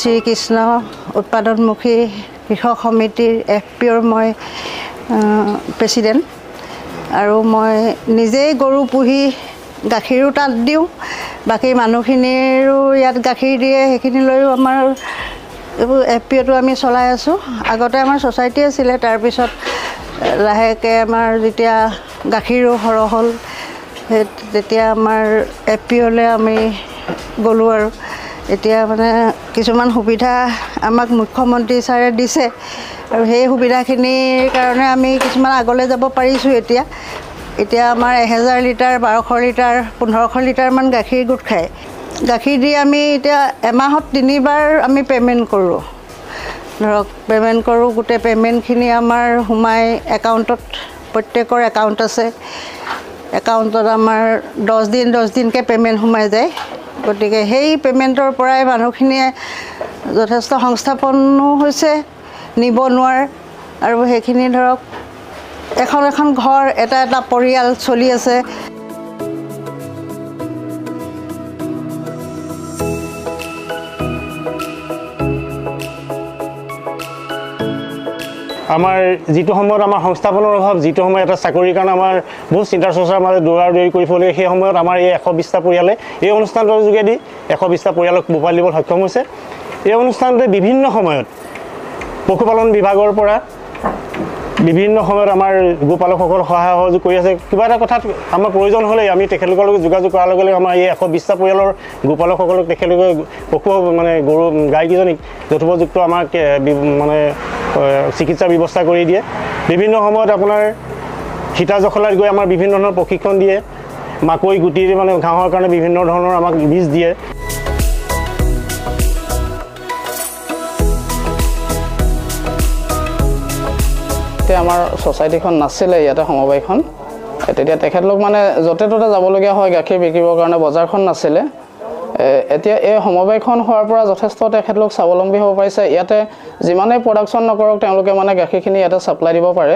শ্ৰীকৃষ্ণ উৎপাদনমুখী কৃষক সমিতিৰ FPOৰ মই প্ৰেচিডেণ্ট আৰু মই নিজেই গৰু পুহি গাখীৰো তাত দিওঁ বাকী মানুহখিনিৰো ইয়াত গাখীৰ দিয়ে সেইখিনি লৈও আমাৰ এইবোৰ FPOটো আমি চলাই আছোঁ আগতে আমাৰ ছ'চাইটি আছিলে তাৰপিছত লাহেকৈ আমাৰ যেতিয়া গাখীৰো সৰহ হ'ল তেতিয়া আমাৰ FPOলৈ আমি গ'লোঁ আৰু এতিয়া মানে কিছুমান সুবিধা আমাক মুখ্যমন্ত্ৰী ছাৰে দিছে আৰু সেই সুবিধাখিনিৰ কাৰণে আমি কিছুমান আগলৈ যাব পাৰিছোঁ এতিয়া আমাৰ 1000 লিটাৰ 1200 লিটাৰ 1500 লিটাৰমান গাখীৰ গোট খায় গাখীৰ দি আমি এতিয়া এমাহত 3 বাৰ আমি পে'মেণ্ট কৰোঁ ধৰক পে'মেণ্ট কৰোঁ গোটেই পে'মেণ্টখিনি আমাৰ সোমাই একাউণ্টত প্ৰত্যেকৰ একাউণ্ট আছে একাউণ্টত আমাৰ 10 দিনকৈ পে'মেণ্ট সোমাই যায় গতিকে সেই পে'মেণ্টৰ পৰাই মানুহখিনিয়ে যথেষ্ট সংস্থাপনো হৈছে নিবনুৱাৰ আৰু সেইখিনি ধৰক এখন ঘৰ এটা পৰিয়াল চলি আছে আমাৰ যিটো সময়ত আমাৰ সংস্থাপনৰ অভাৱ যিটো সময়ত এটা চাকৰিৰ কাৰণে আমাৰ বহুত চিন্তা চৰ্চাৰ মাজত দৌৰি কৰিব লাগে সেই সময়ত আমাৰ এই 120টা পৰিয়ালে এই অনুষ্ঠানটোৰ যোগেদি 120টা পৰিয়ালক মোবাইল দিবলৈ সক্ষম হৈছে এই অনুষ্ঠানটোৱে বিভিন্ন সময়ত পশুপালন বিভাগৰ পৰা বিভিন্ন সময়ত আমাৰ গোপালকসকল সহায় সহযোগ কৰি আছে কিবা এটা কথাত আমাৰ প্ৰয়োজন হ'লে আমি তেখেতলোকৰ লগত যোগাযোগ কৰাৰ লগে লগে আমাৰ এই 120টা পৰিয়ালৰ গোপালকসকলক তেখেতলোকে পশু মানে গৰু গাইকেইজনীক যথোপযুক্ত আমাক মানে চিকিৎসা ব্যৱস্থা কৰি দিয়ে বিভিন্ন সময়ত আপোনাৰ সীতা জখলাত গৈ আমাৰ বিভিন্ন ধৰণৰ প্ৰশিক্ষণ দিয়ে মাকৈ গুটিৰ মানে ঘাঁহৰ কাৰণে বিভিন্ন ধৰণৰ আমাক বীজ দিয়ে আমাৰ ছ'চাইটিখন নাছিলে ইয়াতে সমবায়খন তেতিয়া তেখেতলোক মানে য'তে ত'তে যাবলগীয়া হয় গাখীৰ বিক্ৰীবৰ কাৰণে বজাৰখন নাছিলে এতিয়া এই সমবায়খন হোৱাৰ পৰা যথেষ্ট তেখেতলোক স্বাৱলম্বী হ'ব পাৰিছে ইয়াতে যিমানেই প্ৰডাকশ্যন নকৰক তেওঁলোকে মানে গাখীৰখিনি ইয়াতে ছাপ্লাই দিব পাৰে